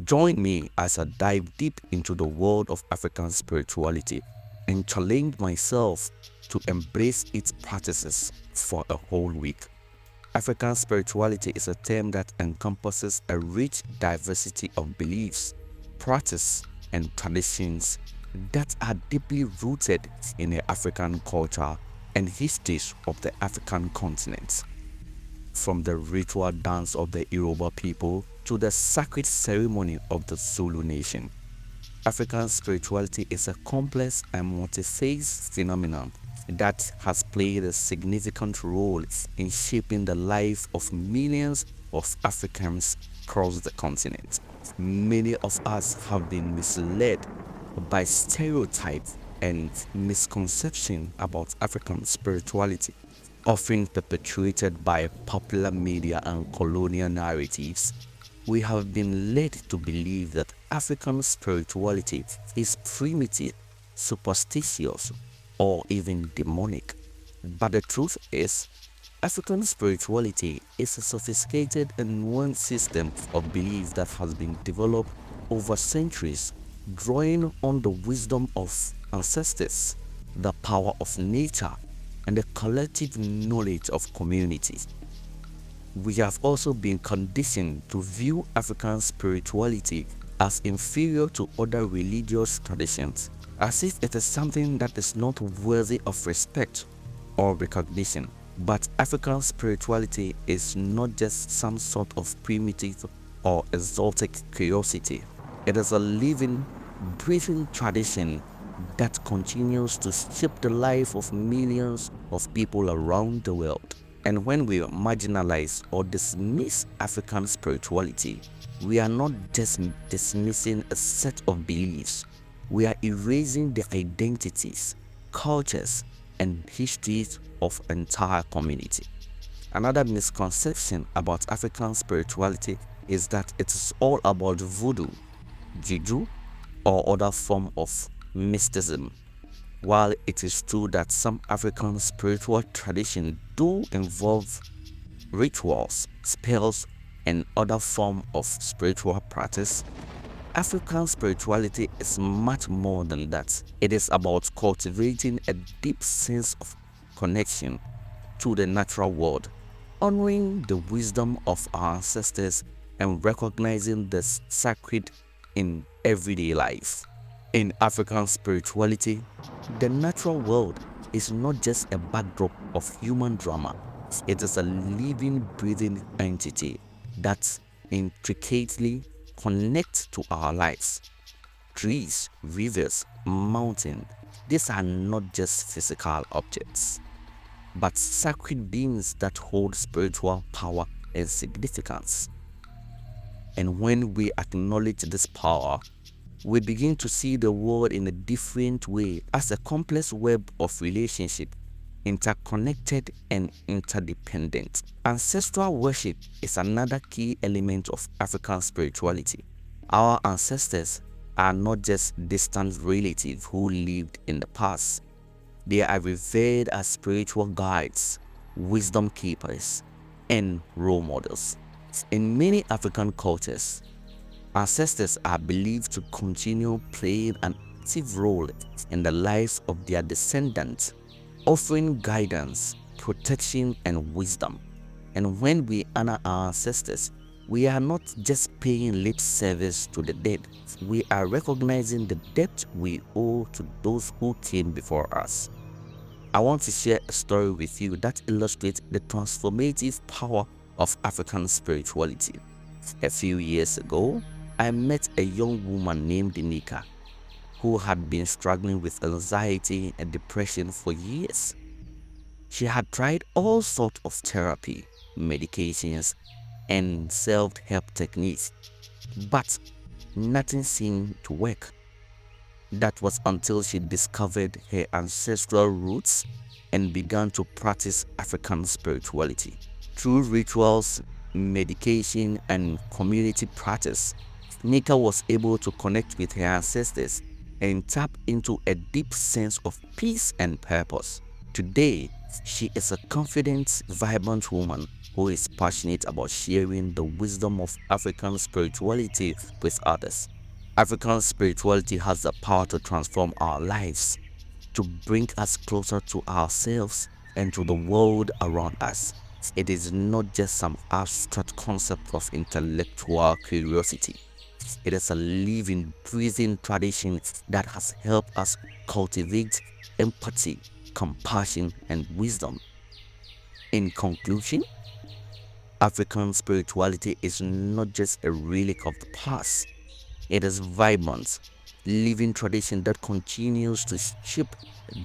Join me as I dive deep into the world of African spirituality and challenge myself to embrace its practices for a whole week. African spirituality is a term that encompasses a rich diversity of beliefs, practices, and traditions that are deeply rooted in the African culture and histories of the African continent. From the ritual dance of the Yoruba people to the sacred ceremony of the Zulu nation, African spirituality is a complex and multi-phase phenomenon that has played a significant role in shaping the life of millions of Africans across the continent. Many of us have been misled by stereotypes and misconceptions about African spirituality, often perpetuated by popular media and colonial narratives. We have been led to believe that African spirituality is primitive, superstitious, or even demonic. But the truth is, African spirituality is a sophisticated and nuanced system of belief that has been developed over centuries, drawing on the wisdom of ancestors, the power of nature, and the collective knowledge of communities. We have also been conditioned to view African spirituality as inferior to other religious traditions, as if it is something that is not worthy of respect or recognition. But African spirituality is not just some sort of primitive or exotic curiosity. It is a living, breathing tradition that continues to shape the life of millions of people around the world. And when we marginalize or dismiss African spirituality, we are not just dismissing a set of beliefs, we are erasing the identities, cultures, and histories of entire community. Another misconception about African spirituality is that it is all about voodoo, juju, or other form of mysticism. While it is true that some African spiritual traditions do involve rituals, spells, and other forms of spiritual practice, African spirituality is much more than that. It is about cultivating a deep sense of connection to the natural world, honoring the wisdom of our ancestors, and recognizing the sacred in everyday life. In African spirituality, the natural world is not just a backdrop of human drama, it is a living, breathing entity that intricately connects to our lives. Trees, rivers, mountains, these are not just physical objects, but sacred beings that hold spiritual power and significance. And when we acknowledge this power, we begin to see the world in a different way as a complex web of relationships, interconnected and interdependent. Ancestral worship is another key element of African spirituality. Our ancestors are not just distant relatives who lived in the past. They are revered as spiritual guides, wisdom keepers, and role models. In many African cultures, ancestors are believed to continue playing an active role in the lives of their descendants, offering guidance, protection, and wisdom. And when we honor our ancestors, we are not just paying lip service to the dead, we are recognizing the debt we owe to those who came before us. I want to share a story with you that illustrates the transformative power of African spirituality. A few years ago, I met a young woman named Nika who had been struggling with anxiety and depression for years. She had tried all sorts of therapy, medications, and self-help techniques, but nothing seemed to work. That was until she discovered her ancestral roots and began to practice African spirituality. Through rituals, medication, and community practice, Nika was able to connect with her ancestors and tap into a deep sense of peace and purpose. Today, she is a confident, vibrant woman who is passionate about sharing the wisdom of African spirituality with others. African spirituality has the power to transform our lives, to bring us closer to ourselves and to the world around us. It is not just some abstract concept of intellectual curiosity. It is a living, breathing tradition that has helped us cultivate empathy, compassion, and wisdom. In conclusion, African spirituality is not just a relic of the past, it is vibrant, living tradition that continues to shape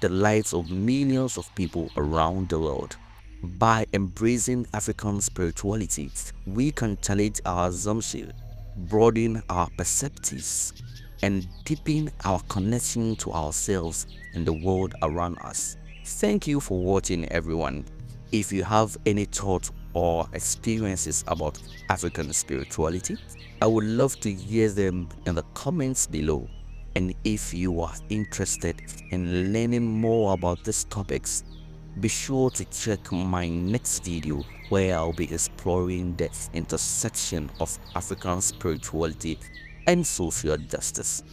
the lives of millions of people around the world. By embracing African spirituality, we can challenge our assumptions, broaden our perspectives, and deepen our connection to ourselves and the world around us. Thank you for watching, everyone. If you have any thoughts or experiences about African spirituality, I would love to hear them in the comments below. And if you are interested in learning more about these topics, be sure to check my next video where I'll be exploring the intersection of African spirituality and social justice.